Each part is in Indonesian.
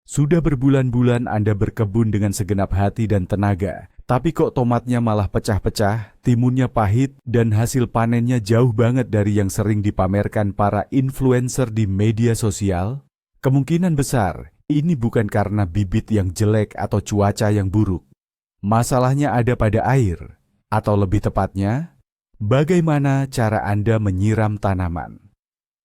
Sudah berbulan-bulan Anda berkebun dengan segenap hati dan tenaga, tapi kok tomatnya malah pecah-pecah, timunnya pahit, dan hasil panennya jauh banget dari yang sering dipamerkan para influencer di media sosial? Kemungkinan besar, ini bukan karena bibit yang jelek atau cuaca yang buruk. Masalahnya ada pada air, atau lebih tepatnya, bagaimana cara Anda menyiram tanaman.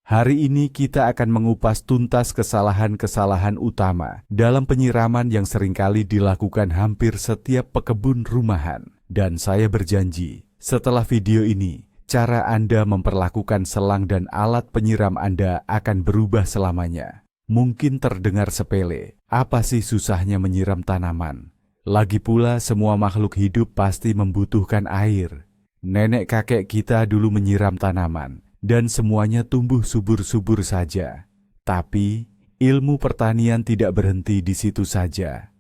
Hari ini kita akan mengupas tuntas kesalahan-kesalahan utama dalam penyiraman yang seringkali dilakukan hampir setiap pekebun rumahan. Dan saya berjanji, setelah video ini, cara Anda memperlakukan selang dan alat penyiram Anda akan berubah selamanya. Mungkin terdengar sepele, apa sih susahnya menyiram tanaman? Lagi pula semua makhluk hidup pasti membutuhkan air. Nenek kakek kita dulu menyiram tanaman. Dan semuanya tumbuh subur-subur saja. Tapi, ilmu pertanian tidak berhenti di situ saja.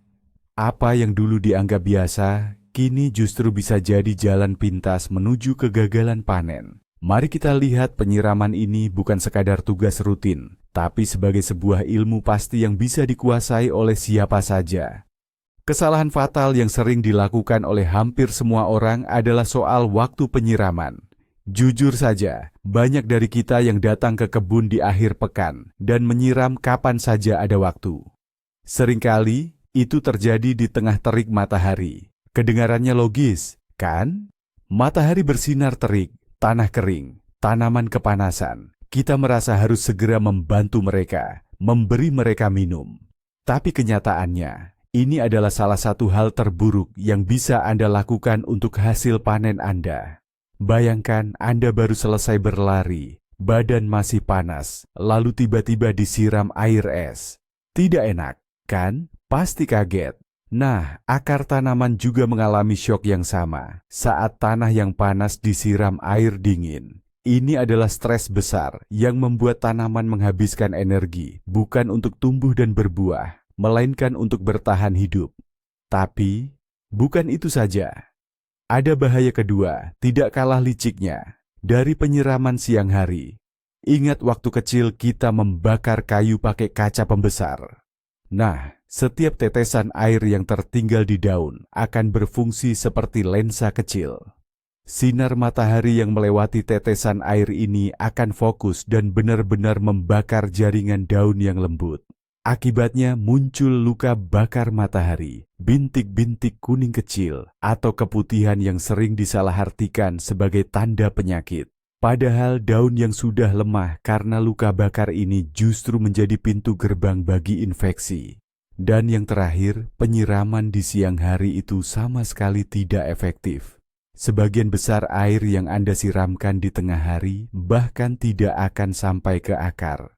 Apa yang dulu dianggap biasa, kini justru bisa jadi jalan pintas menuju kegagalan panen. Mari kita lihat penyiraman ini bukan sekadar tugas rutin, tapi sebagai sebuah ilmu pasti yang bisa dikuasai oleh siapa saja. Kesalahan fatal yang sering dilakukan oleh hampir semua orang adalah soal waktu penyiraman. Jujur saja, banyak dari kita yang datang ke kebun di akhir pekan dan menyiram kapan saja ada waktu. Seringkali, itu terjadi di tengah terik matahari. Kedengarannya logis, kan? Matahari bersinar terik, tanah kering, tanaman kepanasan. Kita merasa harus segera membantu mereka, memberi mereka minum. Tapi kenyataannya, ini adalah salah satu hal terburuk yang bisa Anda lakukan untuk hasil panen Anda. Bayangkan Anda baru selesai berlari, badan masih panas, lalu tiba-tiba disiram air es. Tidak enak, kan? Pasti kaget. Nah, akar tanaman juga mengalami syok yang sama saat tanah yang panas disiram air dingin. Ini adalah stres besar yang membuat tanaman menghabiskan energi, bukan untuk tumbuh dan berbuah, melainkan untuk bertahan hidup. Tapi, bukan itu saja. Ada bahaya kedua, tidak kalah liciknya, dari penyiraman siang hari. Ingat waktu kecil kita membakar kayu pakai kaca pembesar. Nah, setiap tetesan air yang tertinggal di daun akan berfungsi seperti lensa kecil. Sinar matahari yang melewati tetesan air ini akan fokus dan benar-benar membakar jaringan daun yang lembut. Akibatnya muncul luka bakar matahari, bintik-bintik kuning kecil, atau keputihan yang sering disalahartikan sebagai tanda penyakit. Padahal daun yang sudah lemah karena luka bakar ini justru menjadi pintu gerbang bagi infeksi. Dan yang terakhir, penyiraman di siang hari itu sama sekali tidak efektif. Sebagian besar air yang Anda siramkan di tengah hari bahkan tidak akan sampai ke akar.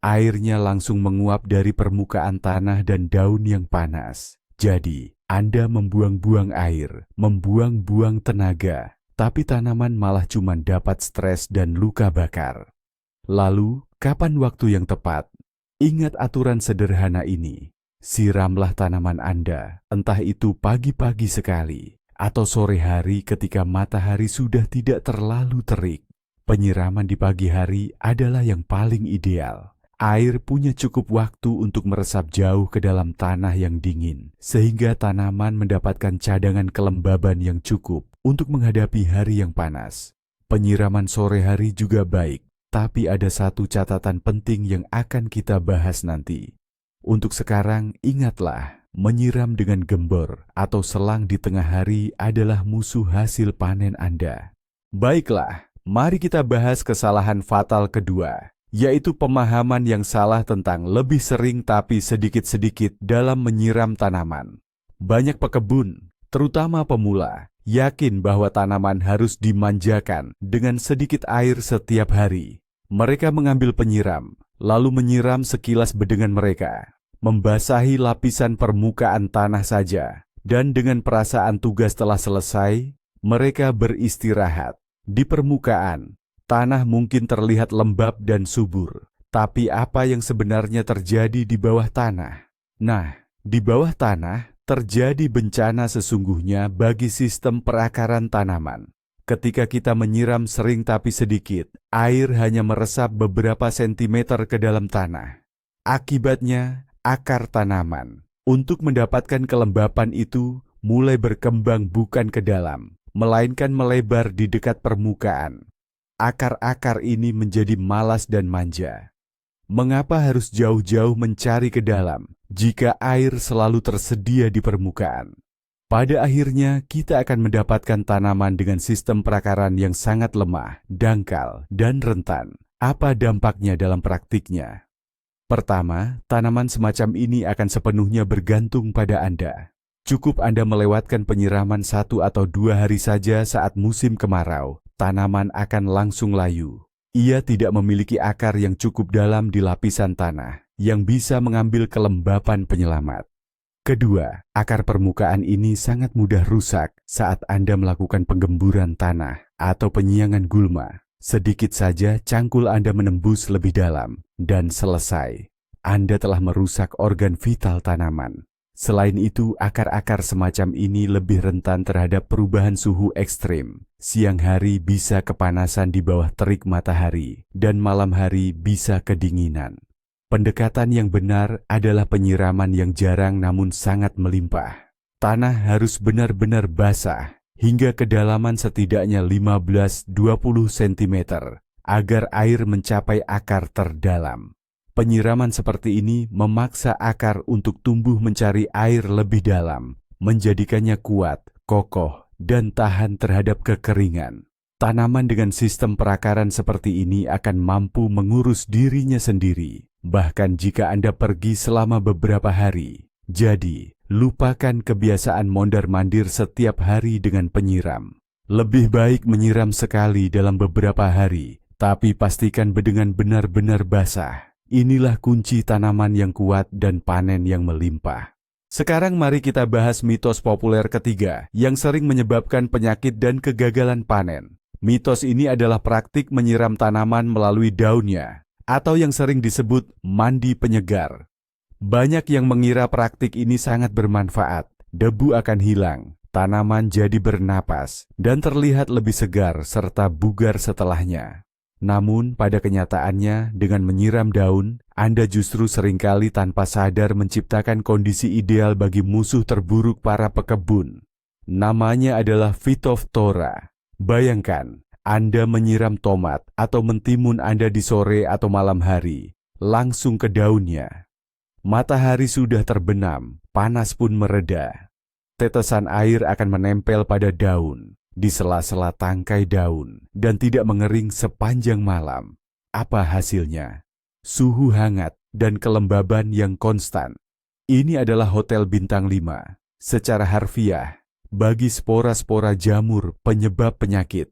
Airnya langsung menguap dari permukaan tanah dan daun yang panas. Jadi, Anda membuang-buang air, membuang-buang tenaga, tapi tanaman malah cuma dapat stres dan luka bakar. Lalu, kapan waktu yang tepat? Ingat aturan sederhana ini. Siramlah tanaman Anda, entah itu pagi-pagi sekali, atau sore hari ketika matahari sudah tidak terlalu terik. Penyiraman di pagi hari adalah yang paling ideal. Air punya cukup waktu untuk meresap jauh ke dalam tanah yang dingin, sehingga tanaman mendapatkan cadangan kelembaban yang cukup untuk menghadapi hari yang panas. Penyiraman sore hari juga baik, tapi ada satu catatan penting yang akan kita bahas nanti. Untuk sekarang, ingatlah, menyiram dengan gembor atau selang di tengah hari adalah musuh hasil panen Anda. Baiklah, mari kita bahas kesalahan fatal kedua, yaitu pemahaman yang salah tentang lebih sering tapi sedikit-sedikit dalam menyiram tanaman. Banyak pekebun, terutama pemula, yakin bahwa tanaman harus dimanjakan dengan sedikit air setiap hari. Mereka mengambil penyiram, lalu menyiram sekilas bedengan mereka, membasahi lapisan permukaan tanah saja, dan dengan perasaan tugas telah selesai, mereka beristirahat. Di permukaan, tanah mungkin terlihat lembab dan subur, tapi apa yang sebenarnya terjadi di bawah tanah? Nah, di bawah tanah terjadi bencana sesungguhnya bagi sistem perakaran tanaman. Ketika kita menyiram sering tapi sedikit, air hanya meresap beberapa sentimeter ke dalam tanah. Akibatnya, akar tanaman. Untuk mendapatkan kelembapan itu, mulai berkembang bukan ke dalam, melainkan melebar di dekat permukaan. Akar-akar ini menjadi malas dan manja. Mengapa harus jauh-jauh mencari ke dalam jika air selalu tersedia di permukaan? Pada akhirnya, kita akan mendapatkan tanaman dengan sistem perakaran yang sangat lemah, dangkal, dan rentan. Apa dampaknya dalam praktiknya? Pertama, tanaman semacam ini akan sepenuhnya bergantung pada Anda. Cukup Anda melewatkan penyiraman 1 atau 2 hari saja saat musim kemarau, tanaman akan langsung layu. Ia tidak memiliki akar yang cukup dalam di lapisan tanah, yang bisa mengambil kelembapan penyelamat. Kedua, akar permukaan ini sangat mudah rusak saat Anda melakukan penggemburan tanah atau penyiangan gulma. Sedikit saja cangkul Anda menembus lebih dalam, dan selesai. Anda telah merusak organ vital tanaman. Selain itu, akar-akar semacam ini lebih rentan terhadap perubahan suhu ekstrim. Siang hari bisa kepanasan di bawah terik matahari, dan malam hari bisa kedinginan. Pendekatan yang benar adalah penyiraman yang jarang namun sangat melimpah. Tanah harus benar-benar basah, hingga kedalaman setidaknya 15-20 cm, agar air mencapai akar terdalam. Penyiraman seperti ini memaksa akar untuk tumbuh mencari air lebih dalam, menjadikannya kuat, kokoh, dan tahan terhadap kekeringan. Tanaman dengan sistem perakaran seperti ini akan mampu mengurus dirinya sendiri, bahkan jika Anda pergi selama beberapa hari. Jadi, lupakan kebiasaan mondar-mandir setiap hari dengan penyiram. Lebih baik menyiram sekali dalam beberapa hari, tapi pastikan dengan benar-benar basah. Inilah kunci tanaman yang kuat dan panen yang melimpah. Sekarang mari kita bahas mitos populer ketiga yang sering menyebabkan penyakit dan kegagalan panen. Mitos ini adalah praktik menyiram tanaman melalui daunnya, atau yang sering disebut mandi penyegar. Banyak yang mengira praktik ini sangat bermanfaat. Debu akan hilang, tanaman jadi bernapas, dan terlihat lebih segar serta bugar setelahnya. Namun, pada kenyataannya, dengan menyiram daun, Anda justru seringkali tanpa sadar menciptakan kondisi ideal bagi musuh terburuk para pekebun. Namanya adalah Phytophthora. Bayangkan, Anda menyiram tomat atau mentimun Anda di sore atau malam hari, langsung ke daunnya. Matahari sudah terbenam, panas pun mereda. Tetesan air akan menempel pada daun, di sela-sela tangkai daun, dan tidak mengering sepanjang malam. Apa hasilnya? Suhu hangat dan kelembaban yang konstan. Ini adalah hotel bintang 5, secara harfiah, bagi spora-spora jamur penyebab penyakit.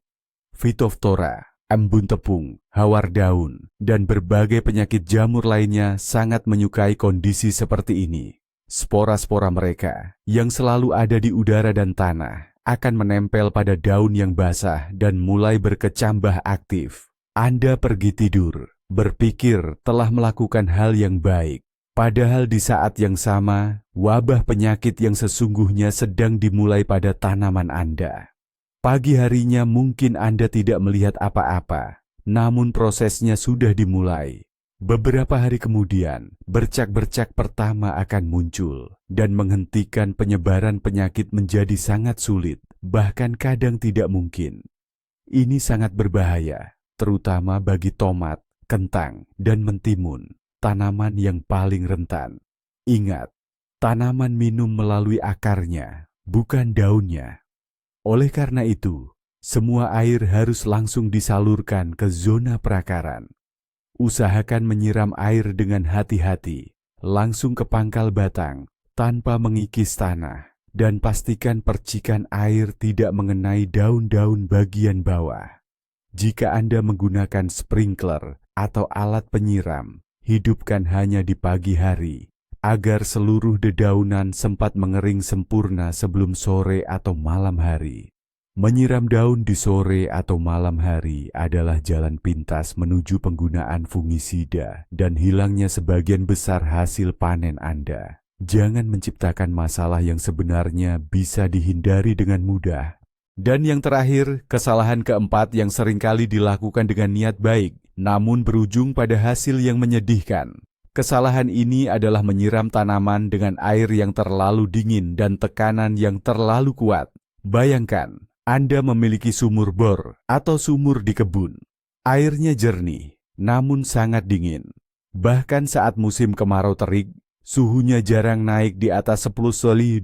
Phytophthora, embun tepung, hawar daun, dan berbagai penyakit jamur lainnya sangat menyukai kondisi seperti ini. Spora-spora mereka, yang selalu ada di udara dan tanah, akan menempel pada daun yang basah dan mulai berkecambah aktif. Anda pergi tidur, berpikir telah melakukan hal yang baik. Padahal di saat yang sama, wabah penyakit yang sesungguhnya sedang dimulai pada tanaman Anda. Pagi harinya mungkin Anda tidak melihat apa-apa, namun prosesnya sudah dimulai. Beberapa hari kemudian, bercak-bercak pertama akan muncul dan menghentikan penyebaran penyakit menjadi sangat sulit, bahkan kadang tidak mungkin. Ini sangat berbahaya, terutama bagi tomat, kentang, dan mentimun, tanaman yang paling rentan. Ingat, tanaman minum melalui akarnya, bukan daunnya. Oleh karena itu, semua air harus langsung disalurkan ke zona perakaran. Usahakan menyiram air dengan hati-hati, langsung ke pangkal batang, tanpa mengikis tanah, dan pastikan percikan air tidak mengenai daun-daun bagian bawah. Jika Anda menggunakan sprinkler atau alat penyiram, hidupkan hanya di pagi hari, agar seluruh dedaunan sempat mengering sempurna sebelum sore atau malam hari. Menyiram daun di sore atau malam hari adalah jalan pintas menuju penggunaan fungisida dan hilangnya sebagian besar hasil panen Anda. Jangan menciptakan masalah yang sebenarnya bisa dihindari dengan mudah. Dan yang terakhir, kesalahan keempat yang seringkali dilakukan dengan niat baik, namun berujung pada hasil yang menyedihkan. Kesalahan ini adalah menyiram tanaman dengan air yang terlalu dingin dan tekanan yang terlalu kuat. Bayangkan, Anda memiliki sumur bor atau sumur di kebun. Airnya jernih, namun sangat dingin. Bahkan saat musim kemarau terik, suhunya jarang naik di atas 10-12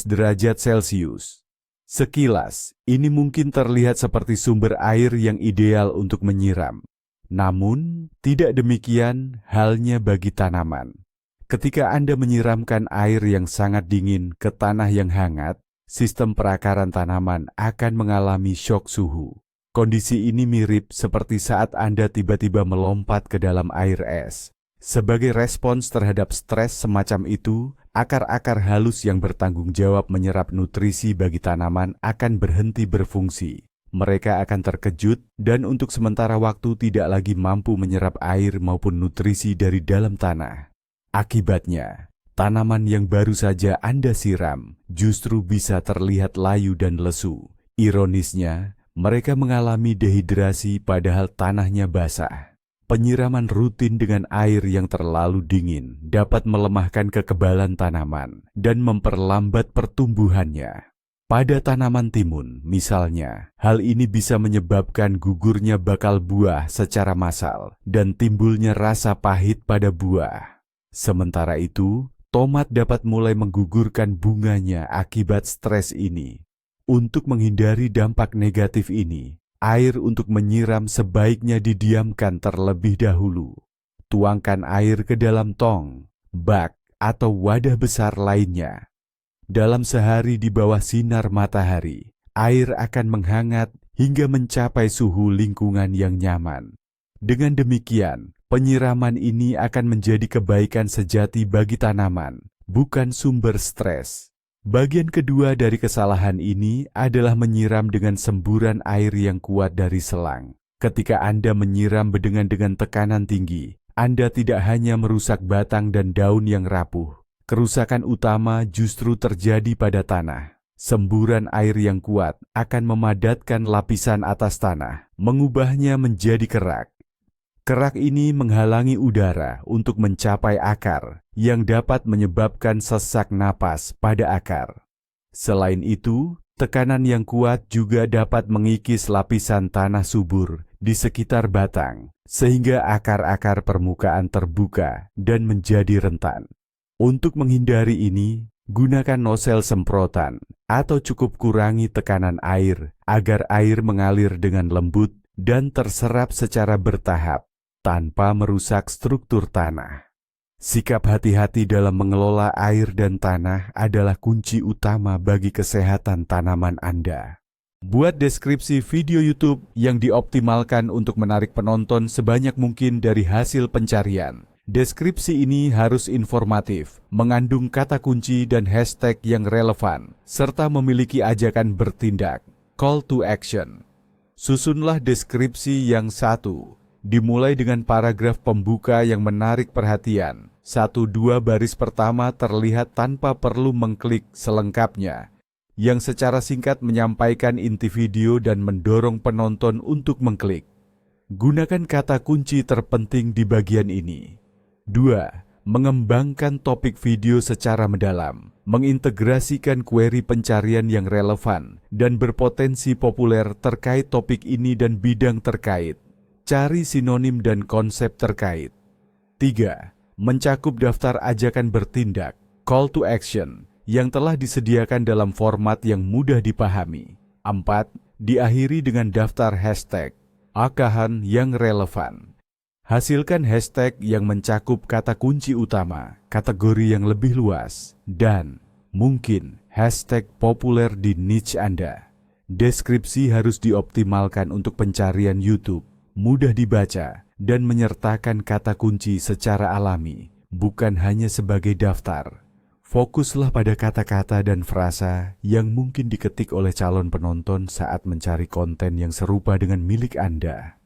derajat Celcius. Sekilas, ini mungkin terlihat seperti sumber air yang ideal untuk menyiram. Namun, tidak demikian halnya bagi tanaman. Ketika Anda menyiramkan air yang sangat dingin ke tanah yang hangat, sistem perakaran tanaman akan mengalami syok suhu. Kondisi ini mirip seperti saat Anda tiba-tiba melompat ke dalam air es. Sebagai respons terhadap stres semacam itu, akar-akar halus yang bertanggung jawab menyerap nutrisi bagi tanaman akan berhenti berfungsi. Mereka akan terkejut dan untuk sementara waktu tidak lagi mampu menyerap air maupun nutrisi dari dalam tanah. Akibatnya, tanaman yang baru saja Anda siram justru bisa terlihat layu dan lesu. Ironisnya, mereka mengalami dehidrasi padahal tanahnya basah. Penyiraman rutin dengan air yang terlalu dingin dapat melemahkan kekebalan tanaman dan memperlambat pertumbuhannya. Pada tanaman timun, misalnya, hal ini bisa menyebabkan gugurnya bakal buah secara massal dan timbulnya rasa pahit pada buah. Sementara itu, tomat dapat mulai menggugurkan bunganya akibat stres ini. Untuk menghindari dampak negatif ini, air untuk menyiram sebaiknya didiamkan terlebih dahulu. Tuangkan air ke dalam tong, bak, atau wadah besar lainnya. Dalam sehari di bawah sinar matahari, air akan menghangat hingga mencapai suhu lingkungan yang nyaman. Dengan demikian, penyiraman ini akan menjadi kebaikan sejati bagi tanaman, bukan sumber stres. Bagian kedua dari kesalahan ini adalah menyiram dengan semburan air yang kuat dari selang. Ketika Anda menyiram dengan tekanan tinggi, Anda tidak hanya merusak batang dan daun yang rapuh. Kerusakan utama justru terjadi pada tanah. Semburan air yang kuat akan memadatkan lapisan atas tanah, mengubahnya menjadi kerak. Kerak ini menghalangi udara untuk mencapai akar, yang dapat menyebabkan sesak napas pada akar. Selain itu, tekanan yang kuat juga dapat mengikis lapisan tanah subur di sekitar batang, sehingga akar-akar permukaan terbuka dan menjadi rentan. Untuk menghindari ini, gunakan nosel semprotan atau cukup kurangi tekanan air agar air mengalir dengan lembut dan terserap secara bertahap tanpa merusak struktur tanah. Sikap hati-hati dalam mengelola air dan tanah adalah kunci utama bagi kesehatan tanaman Anda. Buat deskripsi video YouTube yang dioptimalkan untuk menarik penonton sebanyak mungkin dari hasil pencarian. Deskripsi ini harus informatif, mengandung kata kunci dan hashtag yang relevan, serta memiliki ajakan bertindak, call to action. Susunlah deskripsi yang satu, dimulai dengan paragraf pembuka yang menarik perhatian. 1-2 baris pertama terlihat tanpa perlu mengklik selengkapnya, yang secara singkat menyampaikan inti video dan mendorong penonton untuk mengklik. Gunakan kata kunci terpenting di bagian ini. 2. Mengembangkan topik video secara mendalam, mengintegrasikan query pencarian yang relevan dan berpotensi populer terkait topik ini dan bidang terkait. Cari sinonim dan konsep terkait. 3. Mencakup daftar ajakan bertindak, call to action, yang telah disediakan dalam format yang mudah dipahami. 4. Diakhiri dengan daftar hashtag, akahan yang relevan. Hasilkan hashtag yang mencakup kata kunci utama, kategori yang lebih luas, dan mungkin hashtag populer di niche Anda. Deskripsi harus dioptimalkan untuk pencarian YouTube, mudah dibaca, dan menyertakan kata kunci secara alami, bukan hanya sebagai daftar. Fokuslah pada kata-kata dan frasa yang mungkin diketik oleh calon penonton saat mencari konten yang serupa dengan milik Anda.